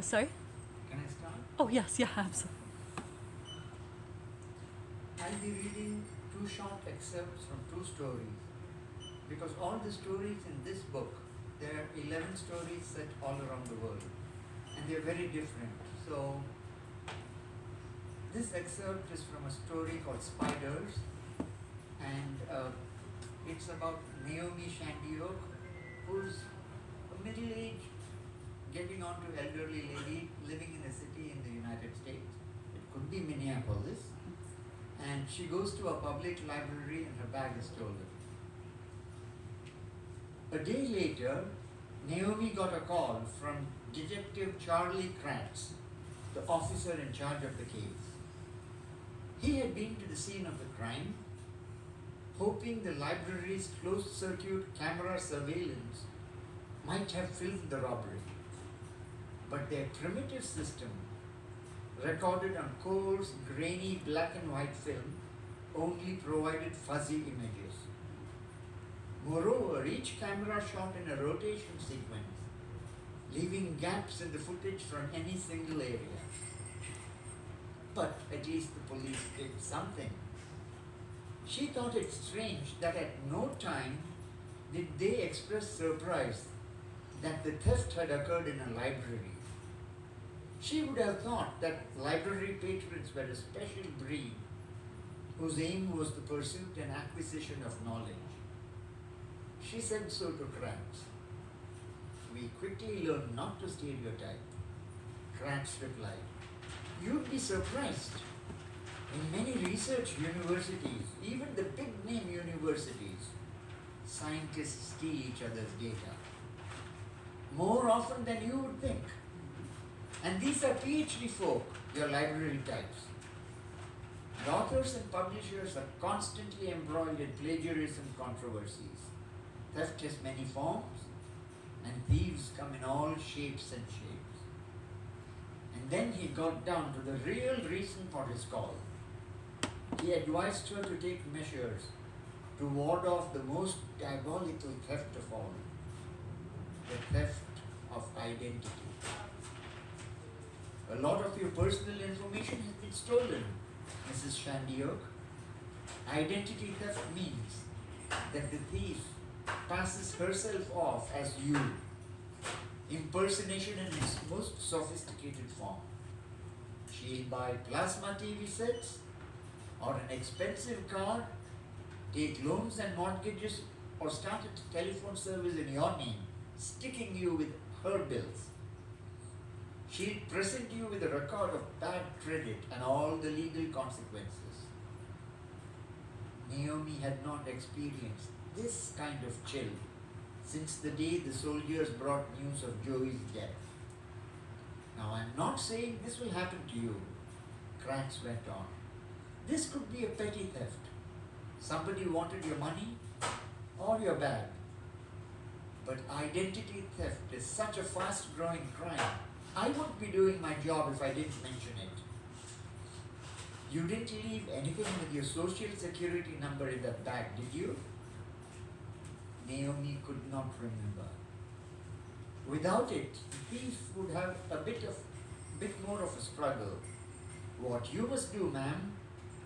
Sorry? Can I start? Oh, yes, yeah, absolutely. I'll be reading two short excerpts from two stories. Because all the stories in this book, there are 11 stories set all around the world. And they're very different. So, this excerpt is from a story called Spiders. And it's about Naomi Shandiok, who's a middle-aged, getting on to elderly lady living in a city in the United States. It could be Minneapolis. And she goes to a public library and her bag is stolen. A day later, Naomi got a call from Detective Charlie Kratz, the officer in charge of the case. He had been to the scene of the crime, hoping the library's closed-circuit camera surveillance might have filmed the robbery. But their primitive system, recorded on coarse, grainy black and white film, only provided fuzzy images. Moreover, each camera shot in a rotation sequence, leaving gaps in the footage from any single area. But at least the police did something. She thought it strange that at no time did they express surprise that the theft had occurred in a library. She would have thought that library patrons were a special breed whose aim was the pursuit and acquisition of knowledge. She said so to Kratz. We quickly learned not to stereotype. Kratz replied, you'd be surprised. In many research universities, even the big name universities, scientists steal each other's data. More often than you would think. And these are PhD folk, your library types. The authors and publishers are constantly embroiled in plagiarism controversies. Theft has many forms, and thieves come in all shapes and shapes. And then he got down to the real reason for his call. He advised her to take measures to ward off the most diabolical theft of all, the theft of identity. A lot of your personal information has been stolen, Mrs. Shandiok. Identity theft means that the thief passes herself off as you. Impersonation in its most sophisticated form. She'll buy plasma TV sets or an expensive car, take loans and mortgages, or start a telephone service in your name, sticking you with her bills. She'll present you with a record of bad credit and all the legal consequences. Naomi had not experienced this kind of chill since the day the soldiers brought news of Joey's death. Now, I'm not saying this will happen to you, Kratz went on. This could be a petty theft. Somebody wanted your money or your bag. But identity theft is such a fast-growing crime. I wouldn't be doing my job if I didn't mention it. You didn't leave anything with your social security number in that bag, did you? Naomi could not remember. Without it, the thief would have a bit more of a struggle. What you must do, ma'am,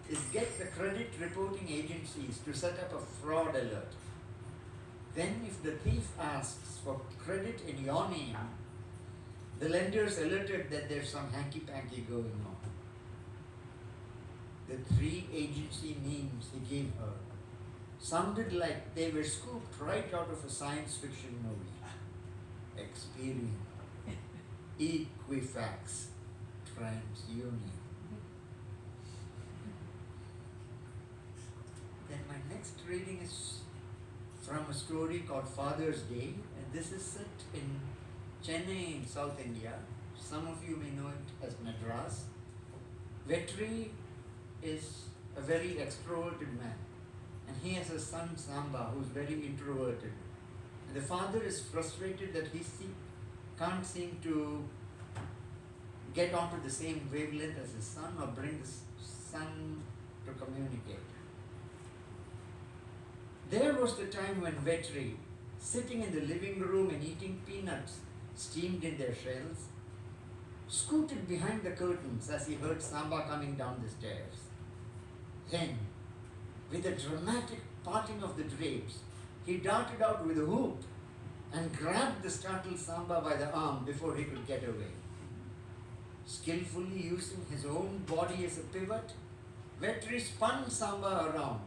is get the credit reporting agencies to set up a fraud alert. Then if the thief asks for credit in your name, the lender's alerted that there's some hanky-panky going on. The 3 agency names he gave her sounded like they were scooped right out of a science fiction movie. Experian, Equifax, TransUnion. Then my next reading is from a story called Father's Day, and this is set in Chennai in South India. Some of you may know it as Madras. Vetri is a very extroverted man, and he has a son Samba who's very introverted. And the father is frustrated that he can't seem to get onto the same wavelength as his son or bring his son to communicate. There was the time when Vetri, sitting in the living room and eating peanuts steamed in their shells, scooted behind the curtains as he heard Samba coming down the stairs. Then, with a dramatic parting of the drapes, he darted out with a whoop and grabbed the startled Samba by the arm before he could get away. Skillfully using his own body as a pivot, Vetri spun Samba around,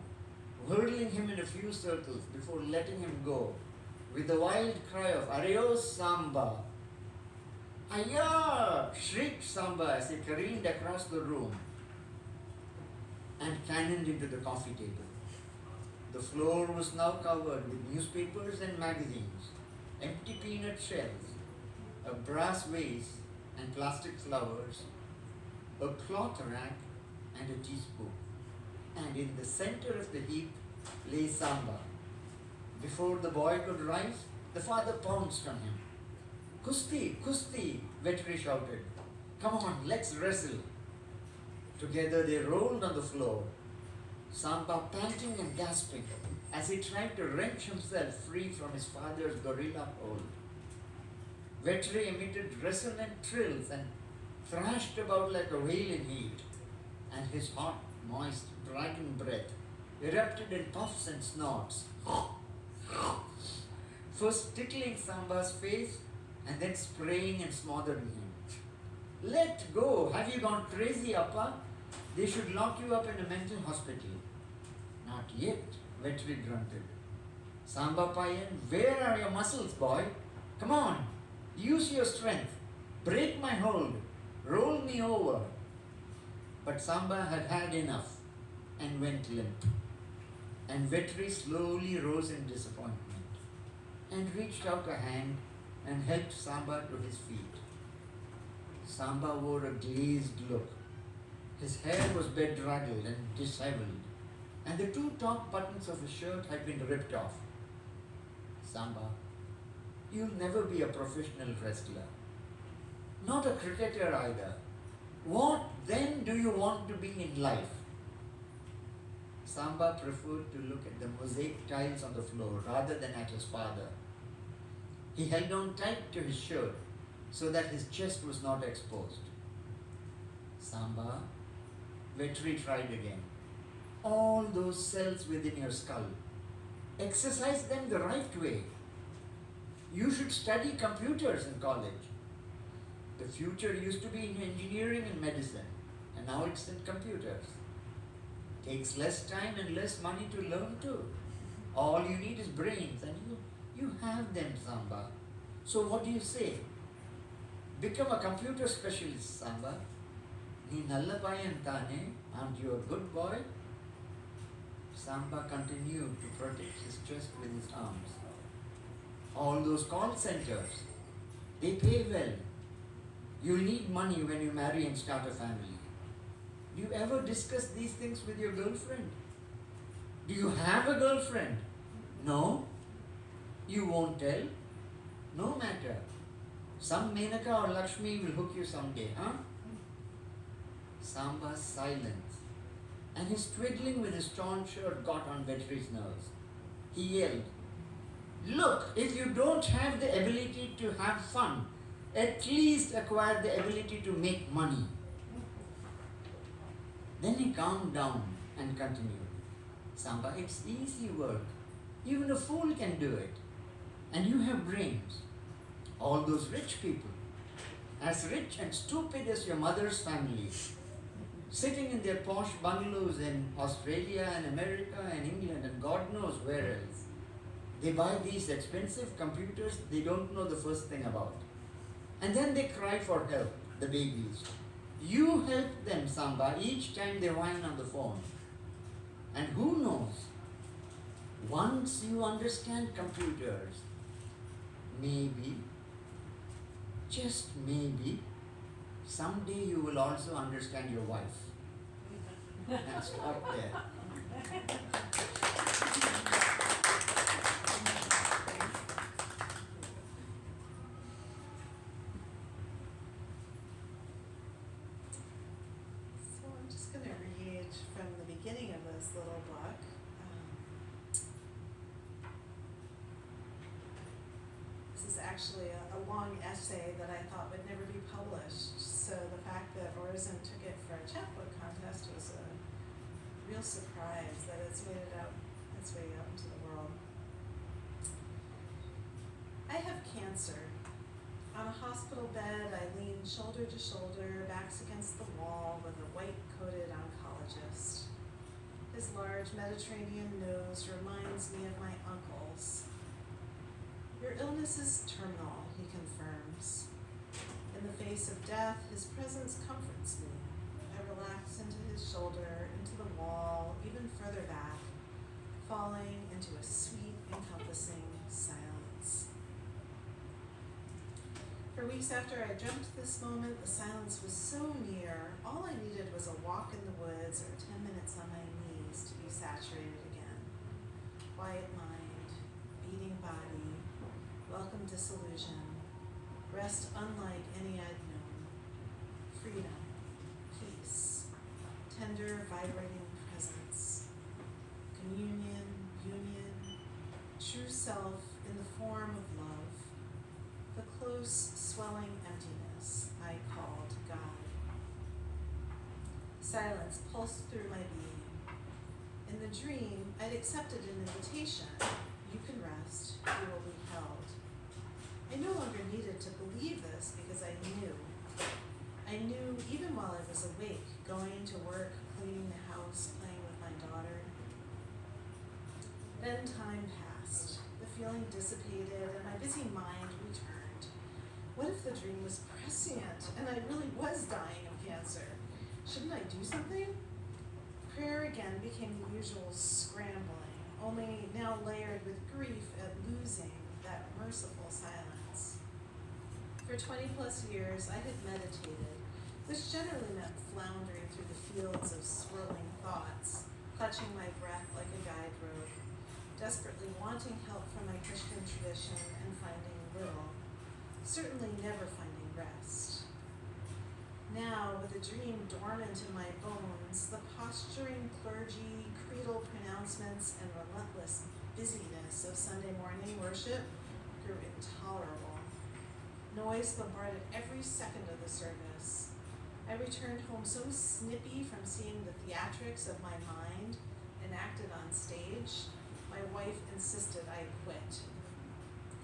whirling him in a few circles before letting him go with the wild cry of "Adios, Samba!" "Ayah!" shrieked Samba as he careened across the room and cannoned into the coffee table. The floor was now covered with newspapers and magazines, empty peanut shells, a brass vase and plastic flowers, a cloth rack and a teaspoon. And in the center of the heap lay Samba. Before the boy could rise, the father pounced on him. "Kusti, Kusti," Vetri shouted. "Come on, let's wrestle." Together they rolled on the floor, Samba panting and gasping as he tried to wrench himself free from his father's gorilla hold. Vetri emitted resonant trills and thrashed about like a whale in heat, and his hot, moist, dragon breath erupted in puffs and snorts, first tickling Samba's face and then spraying and smothering him. "Let go! Have you gone crazy, Appa? They should lock you up in a mental hospital." "Not yet," Vetri grunted. "Samba Payan, where are your muscles, boy? Come on, use your strength. Break my hold. Roll me over." But Samba had had enough and went limp. And Vetri slowly rose in disappointment and reached out a hand and helped Samba to his feet. Samba wore a glazed look. His hair was bedraggled and disheveled, and the two top buttons of his shirt had been ripped off. "Samba, you'll never be a professional wrestler. Not a cricketer either. What then do you want to be in life?" Samba preferred to look at the mosaic tiles on the floor rather than at his father. He held on tight to his shirt so that his chest was not exposed. "Samba," Vetri tried again. "All those cells within your skull. Exercise them the right way. You should study computers in college. The future used to be in engineering and medicine, and now it's in computers. Takes less time and less money to learn too. All you need is brains, and you have them, Samba. So what do you say? Become a computer specialist, Samba. Ni nalla payan tane, aren't you a good boy?" Samba continued to protect his chest with his arms. "All those call centers, they pay well. You'll need money when you marry and start a family. Do you ever discuss these things with your girlfriend? Do you have a girlfriend? No? You won't tell? No matter. Some Menaka or Lakshmi will hook you someday, huh?" Samba's silence and his twiddling with his torn shirt got on Vetri's nerves. He yelled, "Look, if you don't have the ability to have fun, at least acquire the ability to make money." Then he calmed down and continued, "Samba, it's easy work. Even a fool can do it. And you have brains. All those rich people, as rich and stupid as your mother's family, sitting in their posh bungalows in Australia and America and England and God knows where else. They buy these expensive computers they don't know the first thing about. And then they cry for help, the babies. You help them, Samba, each time they whine on the phone. And who knows, once you understand computers, maybe, just maybe, someday you will also understand your wife." And stop there. So I'm just going to read from the beginning of this little book. This is actually a long essay that I thought would never be published, so the fact that Orison took it for a chapbook contest was a real surprise that it's made its way out into the world. I have cancer. On a hospital bed, I lean shoulder to shoulder, backs against the wall with a white-coated oncologist. His large Mediterranean nose reminds me of my uncle's. Your illness is terminal, he confirms. In the face of death, his presence comforts me. I relax into his shoulder, into the wall, even further back, falling into a sweet, encompassing silence. For weeks after I dreamt this moment, the silence was so near, all I needed was a walk in the woods or 10 minutes on my knees to be saturated again. Quiet mind, beating body, welcome disillusion, rest unlike any I'd known, freedom, peace, tender, vibrating presence, communion, union, true self in the form of love, the close, swelling emptiness I called God. Silence pulsed through my being. In the dream, I'd accepted an invitation. You can rest, you will be held. I no longer needed to believe this because I knew. I knew even while I was awake, going to work, cleaning the house, playing with my daughter. Then time passed. The feeling dissipated and my busy mind returned. What if the dream was prescient and I really was dying of cancer? Shouldn't I do something? Prayer again became the usual scrambling, only now layered with grief at losing that merciful silence. For 20 plus years, I had meditated, which generally meant floundering through the fields of swirling thoughts, clutching my breath like a guide rope, desperately wanting help from my Christian tradition and finding little, certainly never finding rest. Now, with a dream dormant in my bones, the posturing clergy, creedal pronouncements, and relentless busyness of Sunday morning worship grew intolerable. Noise bombarded every second of the service. I returned home so snippy from seeing the theatrics of my mind enacted on stage, my wife insisted I quit.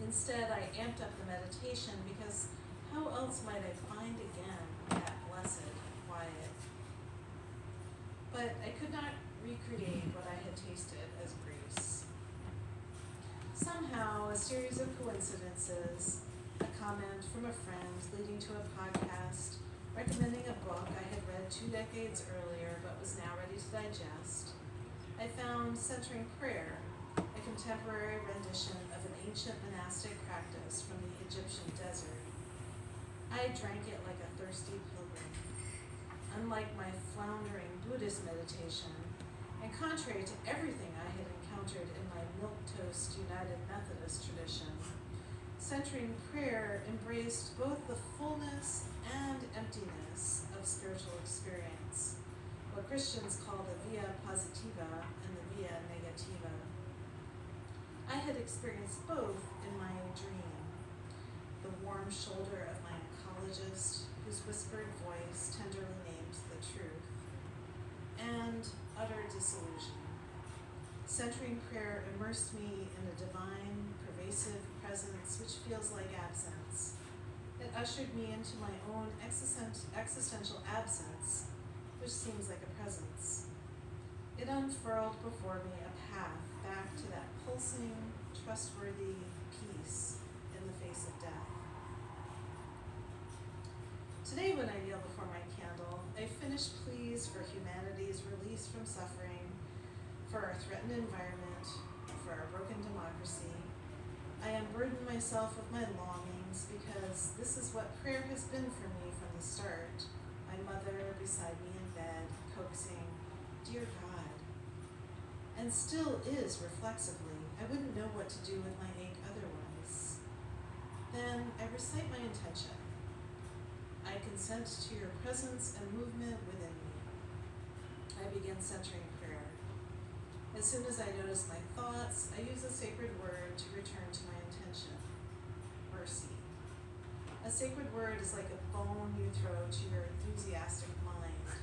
Instead, I amped up the meditation because how else might I find again that blessed quiet? But I could not recreate what I had tasted as grace. Somehow, a series of coincidences, a comment from a friend leading to a podcast, recommending a book I had read 2 decades earlier but was now ready to digest, I found Centering Prayer, a contemporary rendition of an ancient monastic practice from the Egyptian desert. I drank it like a thirsty pilgrim. Unlike my floundering Buddhist meditation, and contrary to everything I had encountered in my milquetoast United Methodist tradition, Centering Prayer embraced both the fullness and emptiness of spiritual experience, what Christians call the via positiva and the via negativa. I had experienced both in my dream. The warm shoulder of my oncologist, whose whispered voice tenderly named the truth, and utter disillusion. Centering Prayer immersed me in a divine, pervasive presence which feels like absence. It ushered me into my own existential absence, which seems like a presence. It unfurled before me a path back to that pulsing, trustworthy peace in the face of death. Today, when I kneel before my candle, I finish pleas for humanity's release from suffering, for our threatened environment, for our broken democracy. I unburden myself of my longings because this is what prayer has been for me from the start. My mother beside me in bed, coaxing, "Dear God," and still is reflexively. I wouldn't know what to do with my ache otherwise. Then I recite my intention. I consent to your presence and movement within me. I begin centering prayer. As soon as I notice my thoughts, I use a sacred word to return to my intention. A sacred word is like a bone you throw to your enthusiastic mind.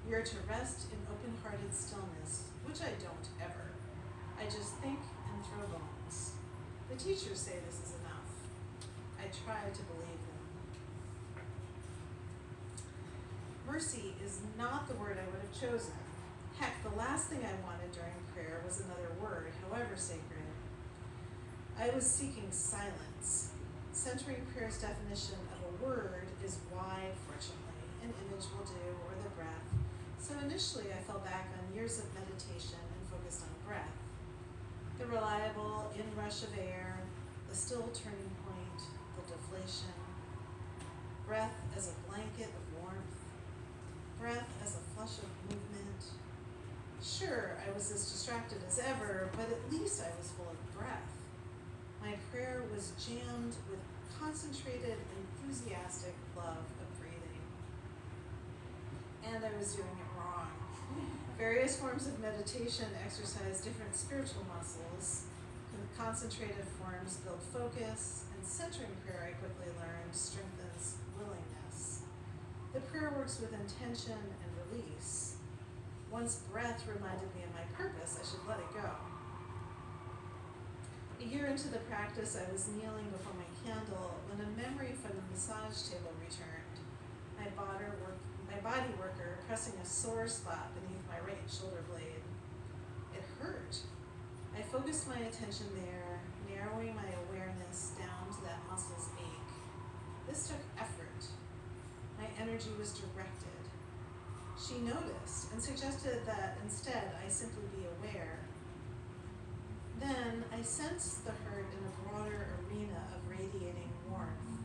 We are to rest in open-hearted stillness, which I don't ever. I just think and throw bones. The teachers say this is enough. I try to believe them. Mercy is not the word I would have chosen. Heck, the last thing I wanted during prayer was another word, however sacred. I was seeking silence. Centering prayer's definition of a word is wide, fortunately. An image will do, or the breath. So initially I fell back on years of meditation and focused on breath. The reliable inrush of air, the still turning point, the deflation. Breath as a blanket of warmth. Breath as a flush of movement. Sure, I was as distracted as ever, but at least I was full of breath. My prayer was jammed with concentrated, enthusiastic love of breathing. And I was doing it wrong. Various forms of meditation exercise different spiritual muscles. Concentrated forms build focus, and centering prayer, I quickly learned, strengthens willingness. The prayer works with intention and release. Once breath reminded me of my purpose, I should let it go. A year into the practice, I was kneeling before my candle when a memory from the massage table returned. My body worker pressing a sore spot beneath my right shoulder blade. It hurt. I focused my attention there, narrowing my awareness down to that muscle's ache. This took effort. My energy was directed. She noticed and suggested that instead I simply be aware. Then I sensed the hurt in a broader arena of radiating warmth.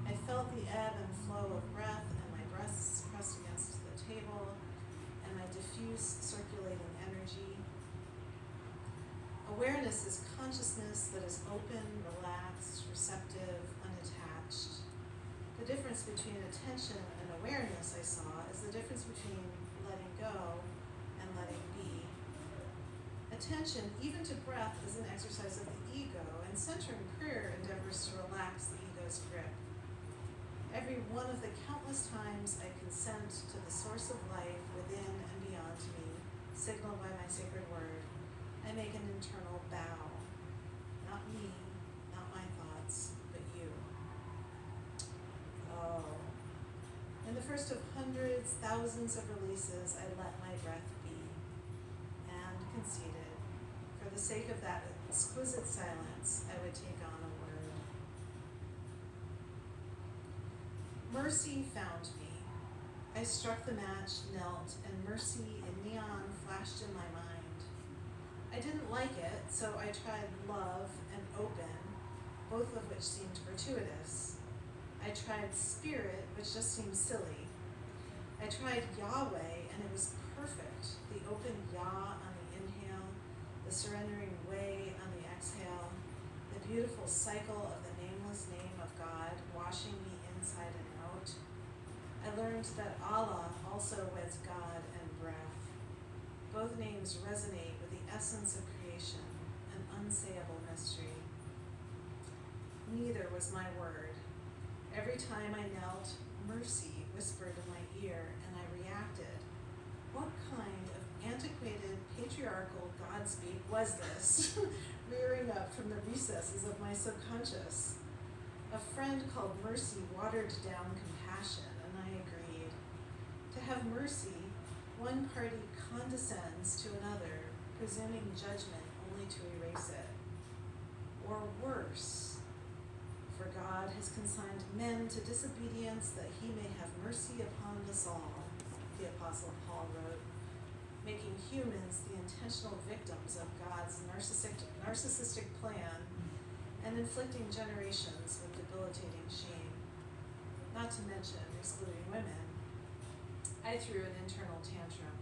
I felt the ebb and flow of breath and my breasts pressed against the table and my diffuse circulating energy. Awareness is consciousness that is open, relaxed, receptive, unattached. The difference between attention and awareness, I saw, is the difference between letting go and letting be. Attention, even to breath, is an exercise of the ego, and centering prayer endeavors to relax the ego's grip. Every one of the countless times I consent to the source of life within and beyond me, signaled by my sacred word, I make an internal bow. Not me, not my thoughts, but you. Oh. In the first of hundreds, thousands of releases, I let my breath be, and conceded. For the sake of that exquisite silence, I would take on a word. Mercy found me. I struck the match, knelt, and mercy in neon flashed in my mind. I didn't like it, so I tried love and open, both of which seemed gratuitous. I tried spirit, which just seemed silly. I tried Yahweh, and it was perfect. The open Yah on the inhale, the surrendering way on the exhale, the beautiful cycle of the nameless name of God washing me inside and out. I learned that Allah also weds God and breath. Both names resonate with the essence of creation, an unsayable mystery. Neither was my word. Every time I knelt, mercy whispered in my ear, and I reacted. What kind of antiquated, patriarchal Godspeak was this, rearing up from the recesses of my subconscious? A friend called mercy watered down compassion, and I agreed. To have mercy, one party condescends to another, presuming judgment only to erase it. Or worse, for God has consigned men to disobedience that he may have mercy upon us all, the Apostle Paul wrote, making humans the intentional victims of God's narcissistic plan and inflicting generations with debilitating shame, not to mention excluding women. I threw an internal tantrum.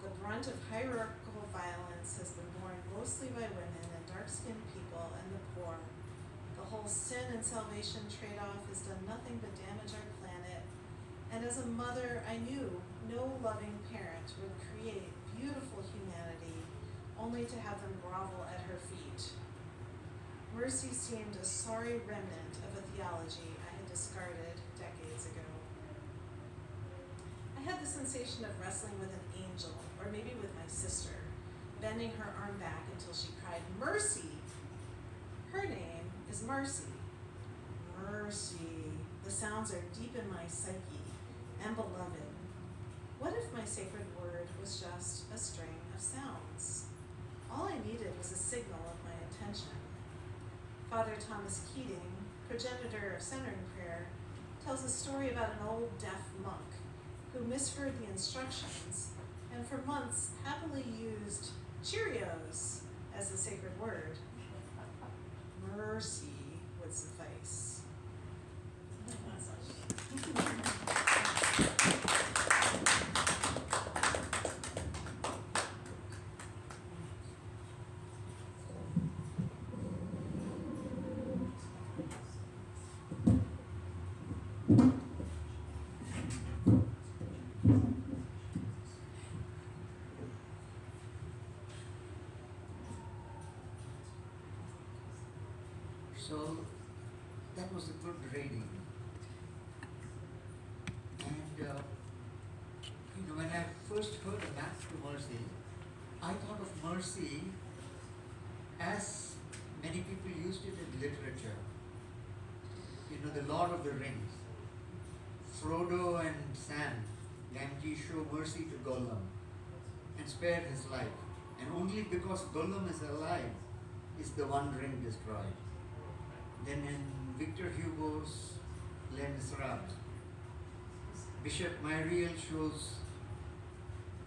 The brunt of hierarchical violence has been borne mostly by women and dark-skinned people and the poor. The whole sin and salvation trade-off has done nothing but damage our planet, and as a mother, I knew no loving parent would create beautiful humanity only to have them grovel at her feet. Mercy seemed a sorry remnant of a theology I had discarded decades ago. I had the sensation of wrestling with an angel, or maybe with my sister, bending her arm back until she cried, "Mercy!" Her name is Marcy. Mercy. The sounds are deep in my psyche and beloved. What if my sacred word was just a string of sounds? All I needed was a signal of my attention. Father Thomas Keating, progenitor of centering prayer, tells a story about an old deaf monk who misheard the instructions and for months happily used Cheerios as the sacred word. Mercy would suffice. So that was a good reading. And when I first heard of Acts to Mercy, I thought of mercy as many people used it in literature. The Lord of the Rings. Frodo and Sam, Gamgee show mercy to Gollum and spare his life. And only because Gollum is alive is the One Ring destroyed. Then in Victor Hugo's Les Miserables, Bishop Myriel shows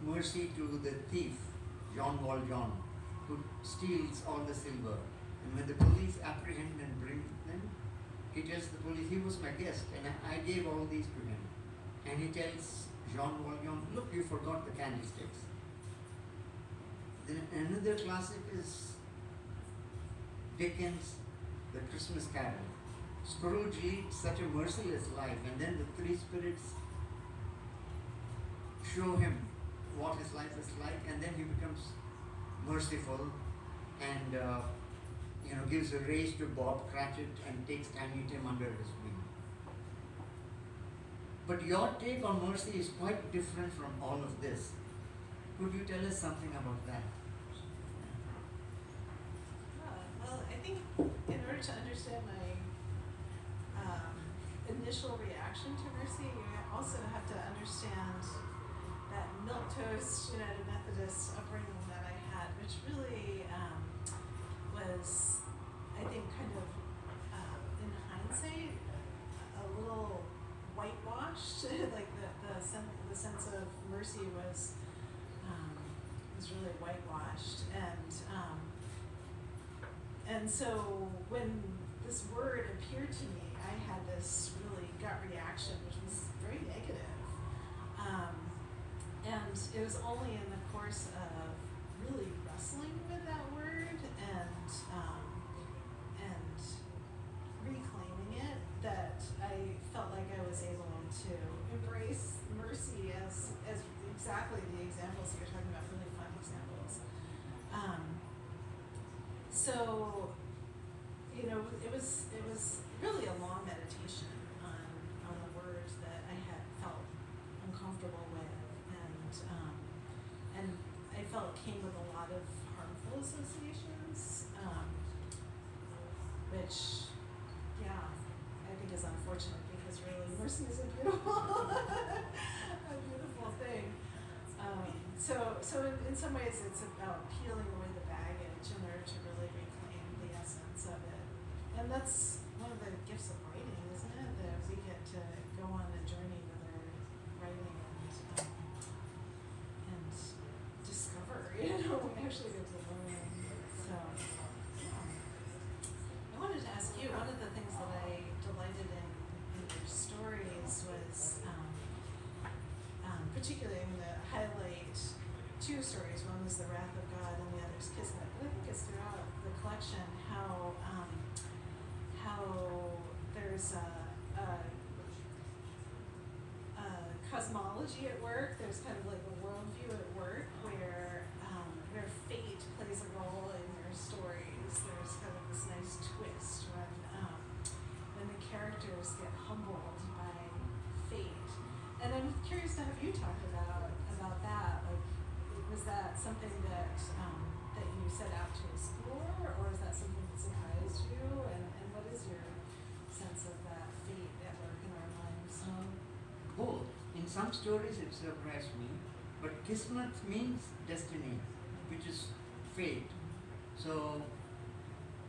mercy to the thief, Jean Valjean, who steals all the silver. And when the police apprehend and bring them, he tells the police, he was my guest and I gave all these to him. And he tells Jean Valjean, look, you forgot the candlesticks. Then another classic is Dickens' The Christmas Carol. Scrooge leads such a merciless life, and then the three spirits show him what his life is like, and then he becomes merciful and gives a raise to Bob Cratchit and takes Tiny Tim under his wing. But your take on mercy is quite different from all of this. Could you tell us something about that? Well, I think in order to understand my initial reaction to mercy, you also have to understand that milquetoast United Methodist upbringing that I had, which really was, I think, kind of in hindsight, a little whitewashed. Like the sense of mercy was really whitewashed, and so when this word appeared to me, I had this really gut reaction, which was very negative. And it was only in the course of really wrestling with that word and reclaiming it that I felt like I was able to embrace mercy as exactly the examples you're talking about, really fun examples. So, it was really a long meditation on the words that I had felt uncomfortable with, and I felt it came with a lot of harmful associations, which, I think is unfortunate because really mercy is a beautiful, a beautiful thing. So in some ways it's about peeling away the baggage in order to really reclaim the essence of it. And that's one of the gifts of writing, isn't it? That we get to go on a journey with our writing and discover, we actually get to learn. So, I wanted to ask you, one of the things that I delighted in your stories was, particularly I'm going to highlight two stories. One was The Wrath of God and the other is Kismet. But I think it's throughout the collection how there's a cosmology at work. There's kind of like a worldview at work where fate plays a role in your stories. There's kind of this nice twist when and the characters get humbled by fate. And I'm curious to have you talk about that. Like, was that something that that you set out to explore, or is that something that surprised you? And what is your sense of that fate at work in our lives? Both. In some stories it surprised me, but Kismet means destiny, which is fate. So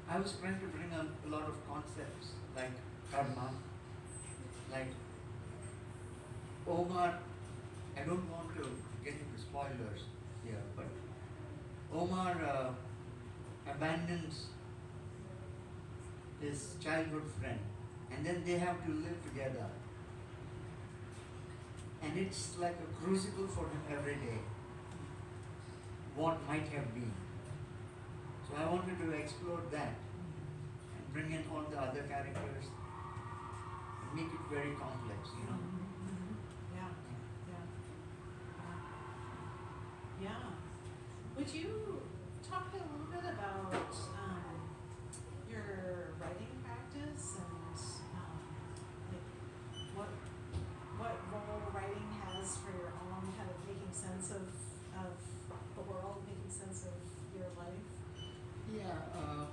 I was trying to bring a lot of concepts like karma, like Omar. I don't want to get into spoilers here, but Omar abandons his childhood friend, and then they have to live together. And it's like a crucible for him every day. What might have been. So I wanted to explore that and bring in all the other characters and make it very complex, you know. Yeah, yeah, yeah. Would you talk a little bit about your writing practice and like what role writing has for your own kind of making sense of the world, making sense of your life? Yeah,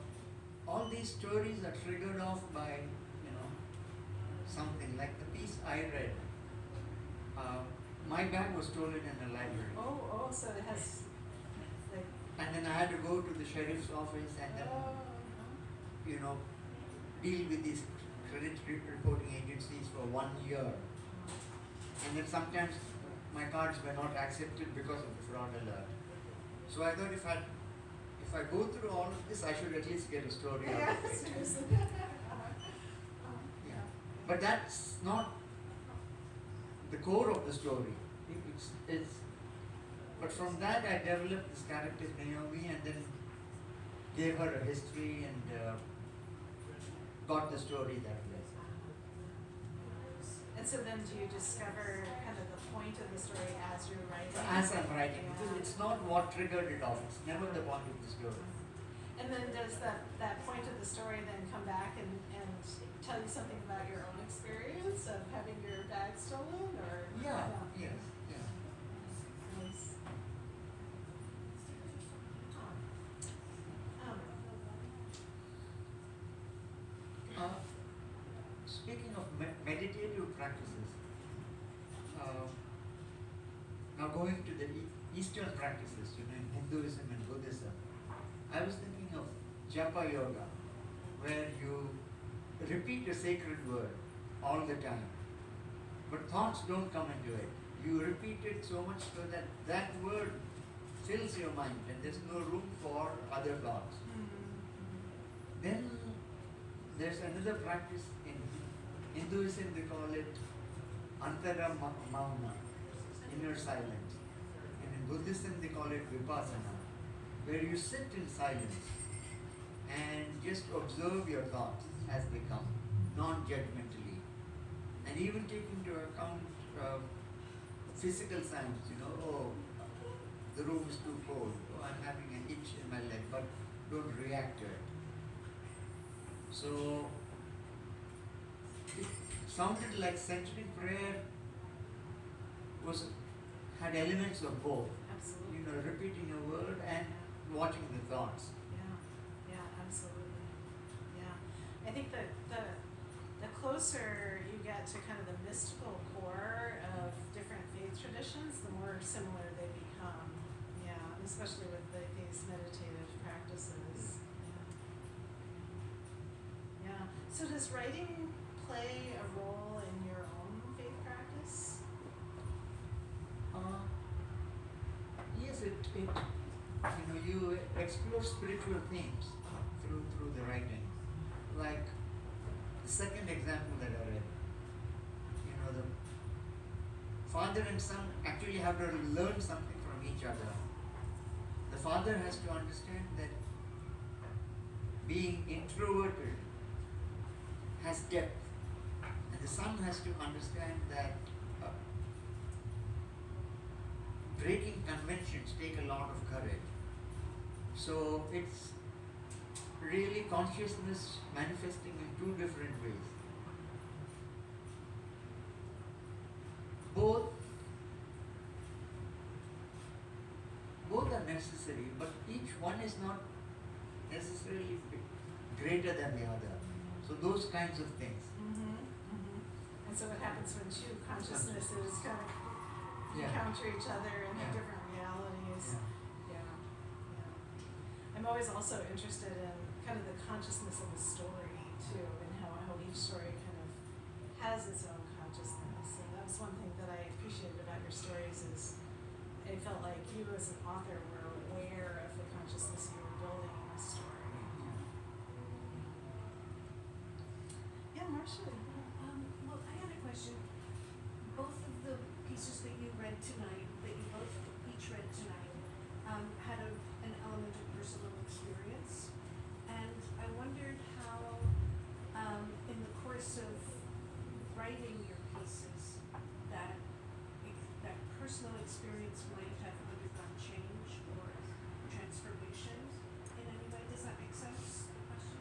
all these stories are triggered off by, something like the piece I read. My bag was stolen in a library. Oh, so it has like. And then I had to go to the sheriff's office and then, deal with these credit reporting agencies for 1 year. And then sometimes my cards were not accepted because of the fraud alert. So I thought if I go through all of this, I should at least get a story out of it. Seriously. Yeah. But that's not the core of the story. But from that I developed this character Naomi and then gave her a history and got the story that way. And so then do you discover kind of the point of the story as you're writing? As I'm writing, because it's not what triggered it off. It's never the point of the story. And then does that point of the story then come back and tell you something about your own experience of having your bag stolen, or? Yeah. Yes. Yeah. Nice. Speaking of meditative practices, now going to the Eastern practices, in Hinduism and Buddhism, I was thinking of Japa Yoga, where you repeat a sacred word all the time, but thoughts don't come into it. You repeat it so much so that that word fills your mind and there's no room for other thoughts. Then there's another practice in Hinduism, they call it Antara Mauna, inner silence. And in Buddhism, they call it Vipassana, where you sit in silence and just observe your thoughts as they come, non-judgmentally. And even take into account physical signs, oh, the room is too cold, oh, I'm having an itch in my leg, but don't react to it. So it sounded like centering prayer had elements of both. Absolutely. Repeating a word and watching the thoughts. Yeah, absolutely. Yeah. I think that the closer you get to kind of the mystical core of different faith traditions, the more similar they become. Yeah, especially with these meditative practices. Yeah. So does writing play a role in your own faith practice? Yes, you explore spiritual themes through the writing. Like the second example that I read, the father and son actually have to learn something from each other. The father has to understand that being introverted has depth, and the son has to understand that breaking conventions take a lot of courage. So it's really consciousness manifesting in two different ways. necessary, but each one is not necessarily greater than the other. So those kinds of things. And so what happens when two consciousnesses kind of encounter each other in different realities? I'm always also interested in kind of the consciousness of the story too, and how each story kind of has its own consciousness. And that was one thing that I appreciated about your stories is I felt like you as an author were aware of the consciousness you were building in a story. Yeah, Marcia. Well, I had a question. Both of the pieces that you read tonight, that you both each read tonight, had an element of personal experience. And I wondered how, in the course of writing your pieces, that personal experience might have undergone change or transformation in any way. Does that make sense, the question?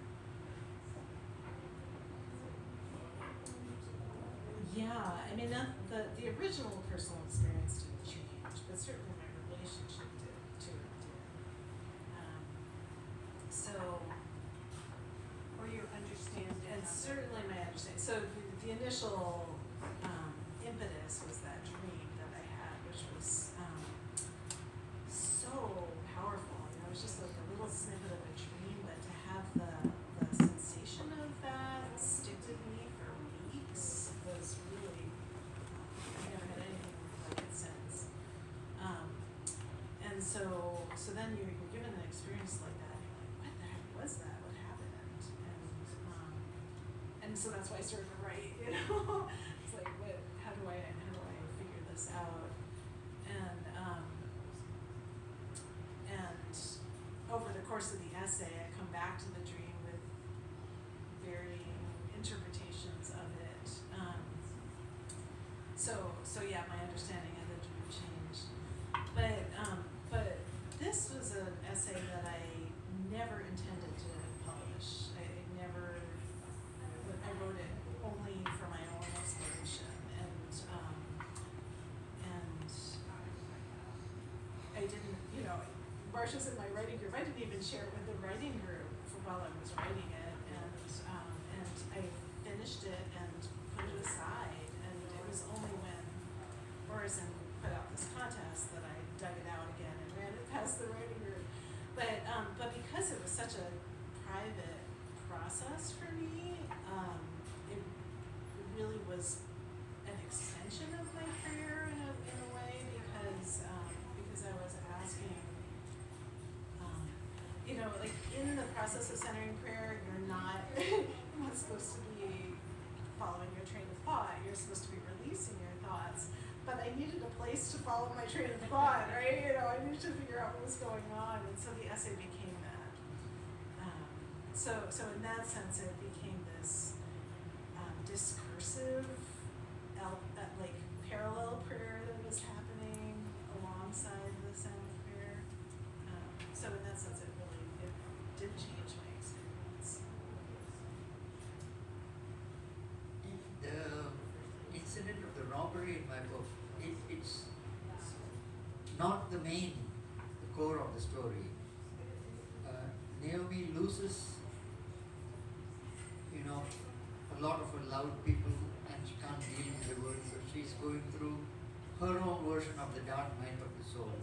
Yeah, I mean the original personal experience didn't change, but certainly my relationship to it did. So, Or your understanding and of it? certainly my understanding. So the initial impetus was that dream that I had, which was so powerful. You know, it was just like a little snippet of a dream, but to have the sensation of that stick with me for weeks was really, I've never had anything like it since. And so then you're given an experience like that, and you're like, what the heck was that? What happened? And so that's why I started to write, you know. It's like, how do I figure this out? And over the course of the essay, I come back to the dream with varying interpretations of it. So yeah, my understanding of the dream changed. But this was an essay that I never intended to publish. I wrote it only for my own exploration, and I didn't, you know, Marcia's in my writing group. I didn't even share it with the writing group while I was writing it, and I finished it and put it aside, and it was only when Horizon put out this contest that I dug it out again and ran it past the writing group. But because it was such a private process for me, it really was an extension of my career in a way, because I was asking, you know, like in the process of centering prayer, you're not supposed to be following your train of thought. You're supposed to be releasing your thoughts. But I needed a place to follow my train of thought, right? You know, I needed to figure out what was going on, and so the essay became that. So in that sense, it became this discursive, like parallel prayer that was happening alongside the sound prayer. So in that sense, it did change my experience. The incident of the robbery in my book, it's not the core of the story. Naomi loses, you know, a lot of her loved people, and she can't deal with the world, so she's going through her own version of the dark night of the soul.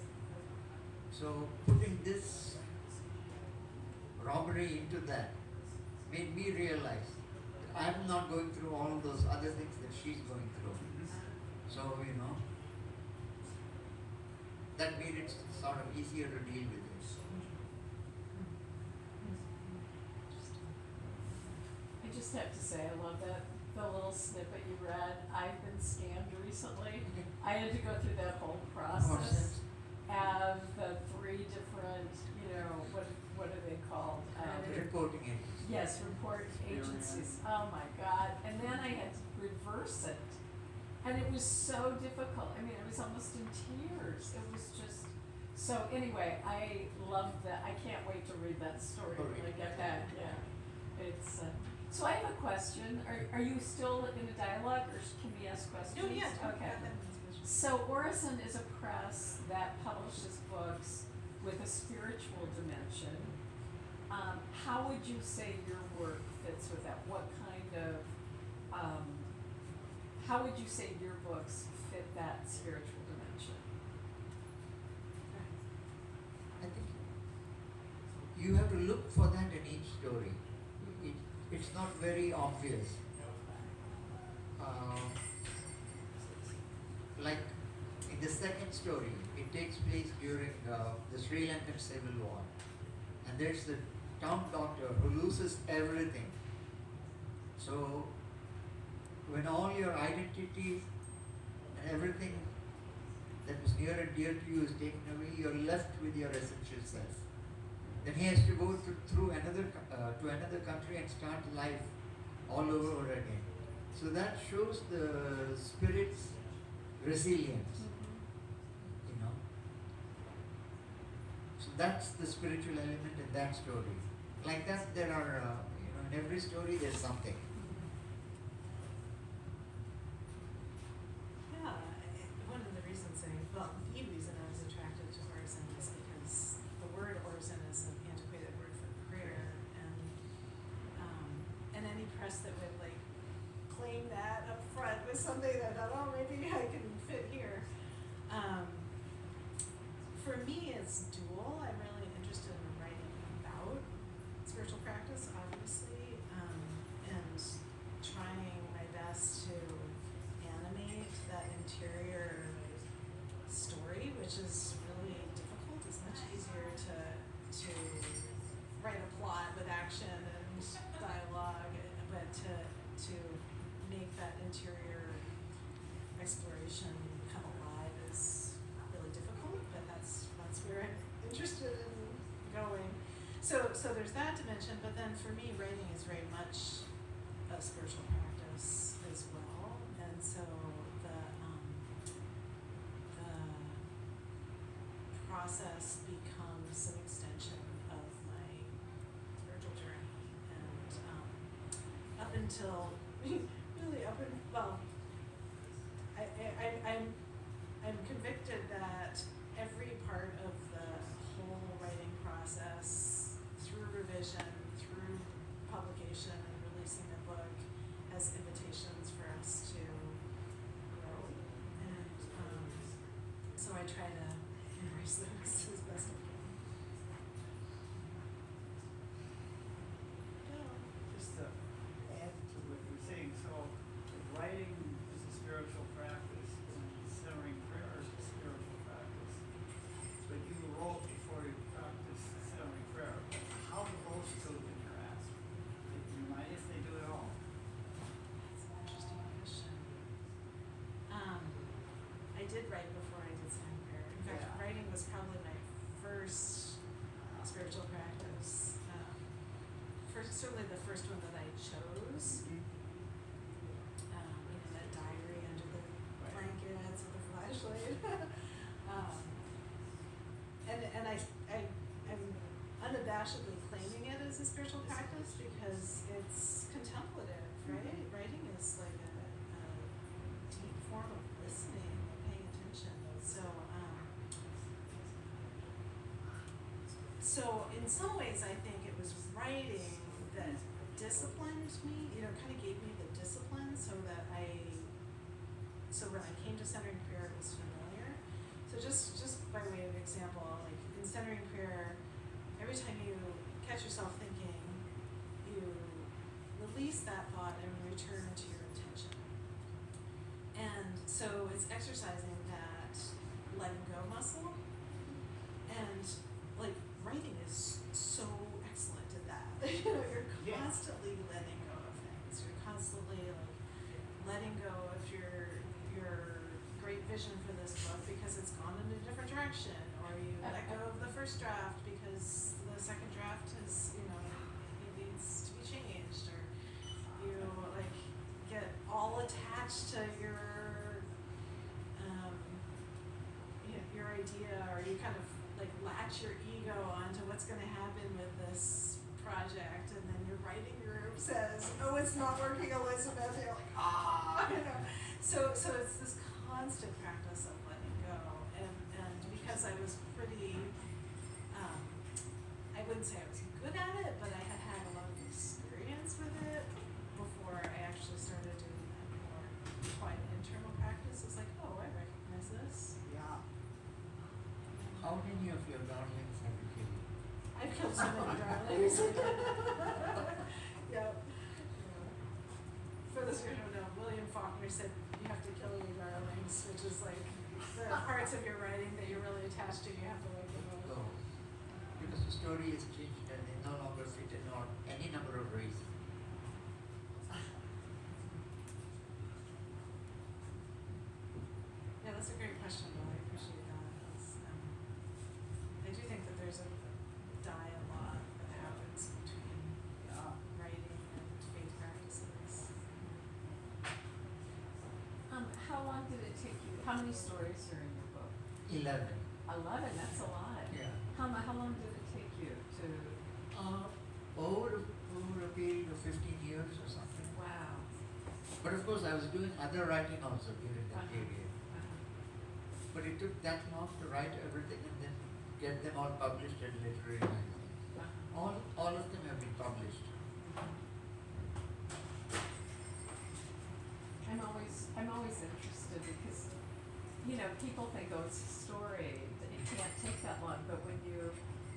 So putting this robbery into that made me realize that I'm not going through all of those other things that she's going through. So, you know, that made it sort of easier to deal with it. I just have to say, I love the little snippet you read. I've been scammed recently. I had to go through that whole process of the 3 different, you know, what are they called? Reporting agencies. Yes, report agencies. Oh my God. And then I had to reverse it. And it was so difficult. I mean, I was almost in tears. It was just, so anyway, I love that. I can't wait to read that story when I get back. Yeah. It's, so I have a question. Are you still in a dialogue, or can we ask questions? Oh, yeah. Okay. So Orison is a press that publishes books with a spiritual dimension. How would you say your work fits with that? What kind of, how would you say your books fit that spiritual dimension? I think you have to look for that in each story. It's not very obvious. Like in the second story, it takes place during the Sri Lankan Civil War. And there's the town doctor who loses everything. So when all your identity and everything that was near and dear to you is taken away, you're left with your essential self. Then he has to go through to another country and start life all over again. So that shows the spirit's resilience, you know. So that's the spiritual element in that story. Like that, there are, in every story there's something. Yeah, one of the reasons the reason I was attracted to orison is because the word orison is an antiquated word for prayer, and any press that would like claim that up front was something that I thought, oh, maybe I can fit here. For me, it's dual. I'm really interested in writing about spiritual practice, obviously, and trying my best to animate that interior story, which is really difficult. It's much easier to write a plot with action and dialogue, but to make that interior exploration come alive is really difficult, but that's where I'm interested in going. So there's that dimension, but then for me, writing is very much a spiritual practice as well, and so the process becomes an extension of my spiritual journey, and up until I'm convicted that every part of the whole writing process, through revision, through publication and releasing the book, has invitations for us to grow, and so I try to embrace those as best I can. Just to add to what you're saying, so if writing is a spiritual practice and centering prayer is a spiritual practice, but you wrote before you practice centering prayer. How do those two interact? You mind if they do it all? That's an interesting question. I did write before I did sign prayer. In fact, Yeah. writing was probably my first spiritual practice. Certainly the first one that I chose. That diary under the blankets with the flashlight. I'm unabashedly claiming it as a spiritual practice because it's contemplative, right? Writing is like a deep form of listening and paying attention. So in some ways, I think it was writing that disciplined me, kind of gave me the discipline so when I came to centering prayer, it was familiar. So just by way of example, like in centering prayer, every time you catch yourself thinking, you release that thought and return to your intention. And so it's exercising that letting go muscle, and like writing is so excellent at that. You're constantly letting go of things. You're constantly like letting go of your great vision for this book because it's gone in a different direction, or you let go of the first draft because the second draft is, it needs to be changed, or you like get all attached to your idea, or you kind of like latch your ego onto what's going to happen with this project, and then your writing group says, oh, it's not working, Elizabeth, and you're like, so it's this constant practice of letting go, and because I was pretty wouldn't say I was good at it, but I had had a lot of experience with it before I actually started doing that more quiet internal practice. It's like, oh, I recognize this. Yeah. How many of your darlings have you killed? I've killed so many darlings. Yep. For those who don't know, William Faulkner said you have to kill your darlings, which is like the parts of your writing that you're really attached to, you have to wake them up. No. Because the story is changed and they no longer fit in or any number of reasons. Yeah, that's a great question, Bill. I appreciate that. I do think that there's a dialogue that happens between writing and faith practices. How long did it take you, how many stories are in your book? 11. 11, that's a lot. Yeah. How long did it take you to, Over a period of 15 years or something. wow. But of course I was doing other writing also during that period. But it took that long to write everything and then get them all published in literary magazines. All of them have been published. I'm always interested because, you know, people think, oh, it's a story, it can't take that long, but when you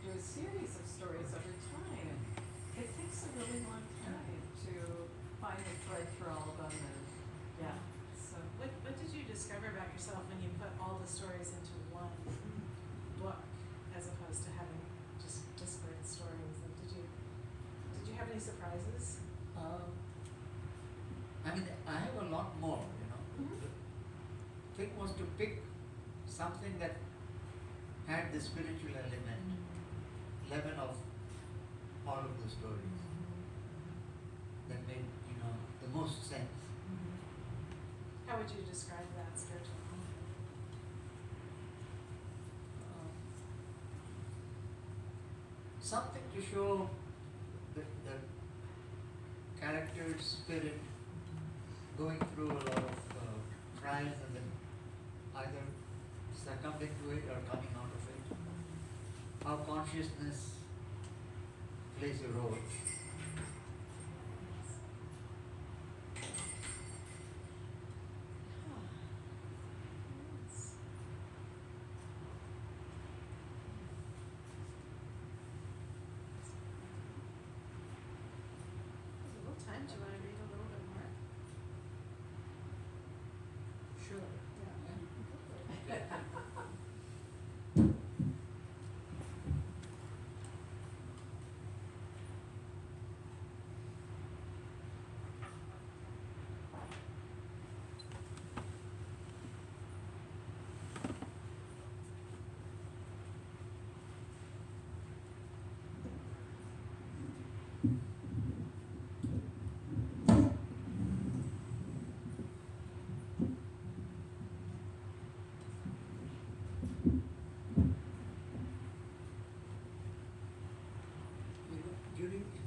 do a series of stories over time, it takes a really long time to find a thread through all of them and, yeah, so. What did you discover about yourself when you put all the stories into one book as opposed to having just disparate stories? Like, did you have any surprises? I mean, I have a lot more, you know. Mhm. The thing was to pick something that had the spiritual element, 11 of all of the stories, that made, you know, the most sense. How would you describe that spiritual element? Something to show the character's spirit going through a lot of trials and then either succumbing to it or coming out of it. How consciousness plays a role. What time do you want to read a little bit more? Sure.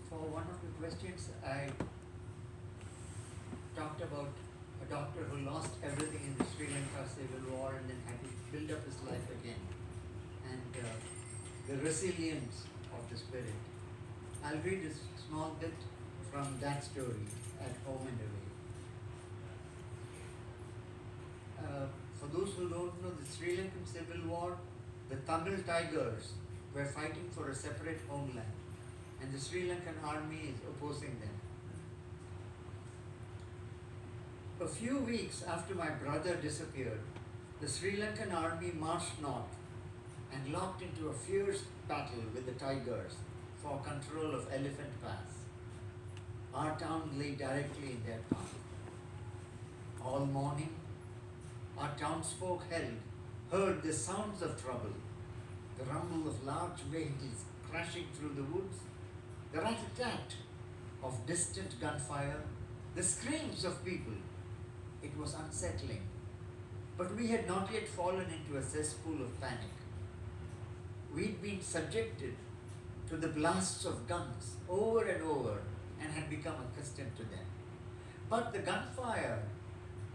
For one of the questions, I talked about a doctor who lost everything in the Sri Lanka Civil War and then had to build up his life again, and the resilience of the spirit. I'll read a small bit from that story, At Home and Away. For those who don't know, the Sri Lankan Civil War, the Tamil Tigers were fighting for a separate homeland, and the Sri Lankan army is opposing them. A few weeks after my brother disappeared, the Sri Lankan army marched north and locked into a fierce battle with the Tigers for control of Elephant Pass. Our town lay directly in their path. All morning, our townsfolk heard the sounds of trouble, the rumble of large vehicles crashing through the woods, the rat-a-tat of distant gunfire, the screams of people. It was unsettling, but we had not yet fallen into a cesspool of panic. We'd been subjected to the blasts of guns over and over and had become accustomed to them. But the gunfire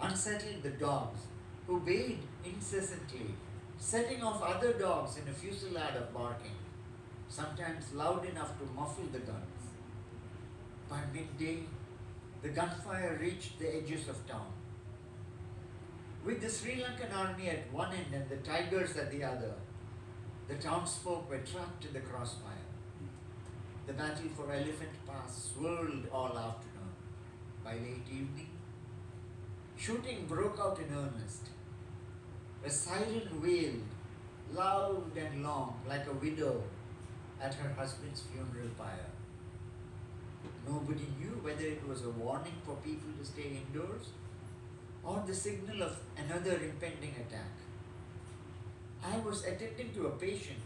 unsettled the dogs, who bayed incessantly, setting off other dogs in a fusillade of barking. sometimes loud enough to muffle the guns. By midday, the gunfire reached the edges of town. With the Sri Lankan army at one end and the Tigers at the other, the townsfolk were trapped in the crossfire. The battle for Elephant Pass swirled all afternoon. By late evening, shooting broke out in earnest. A siren wailed, loud and long, like a widow at her husband's funeral pyre. Nobody knew whether it was a warning for people to stay indoors or the signal of another impending attack. I was attending to a patient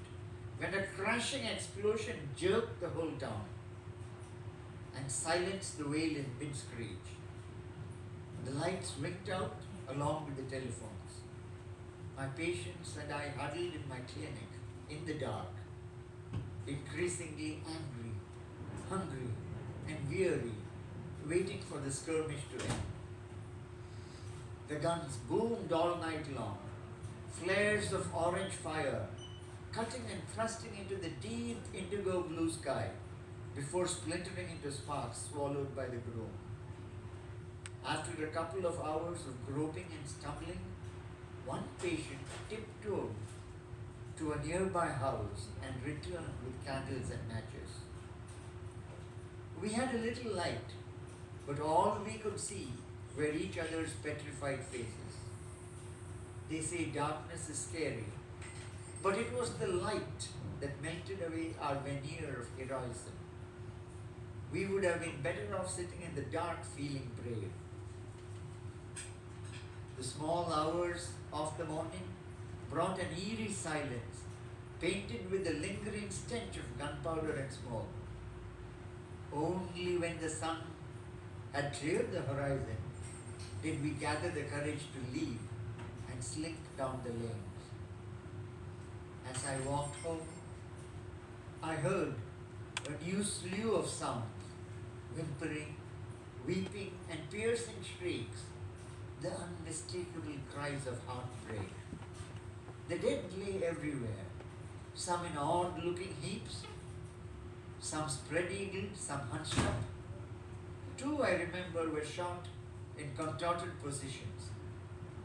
when a crashing explosion jerked the whole town and silenced the wail in mid-screech. The lights winked out along with the telephones. My patients and I huddled in my clinic in the dark, increasingly angry, hungry, and weary, waiting for the skirmish to end. The guns boomed all night long, flares of orange fire cutting and thrusting into the deep indigo blue sky before splintering into sparks swallowed by the gloom. After a couple of hours of groping and stumbling, one patient tiptoed to a nearby house and returned with candles and matches. We had a little light, but all we could see were each other's petrified faces. They say darkness is scary, but it was the light that melted away our veneer of heroism. We would have been better off sitting in the dark feeling brave. The small hours of the morning brought an eerie silence, painted with the lingering stench of gunpowder and smoke. Only when the sun had cleared the horizon did we gather the courage to leave and slink down the lanes. As I walked home, I heard a new slew of sounds, whimpering, weeping, and piercing shrieks, the unmistakable cries of heartbreak. The dead lay everywhere, some in odd-looking heaps, some spread-eagled, some hunched up. Two, I remember, were shot in contorted positions,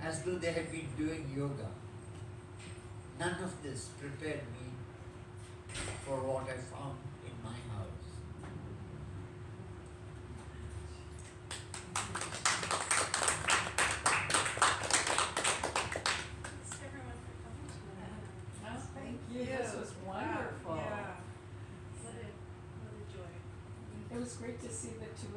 as though they had been doing yoga. None of this prepared me for what I found in my house. Thanks everyone for coming tonight. Oh, thank you. This was wonderful. Yeah. What a joy. It was great to see the two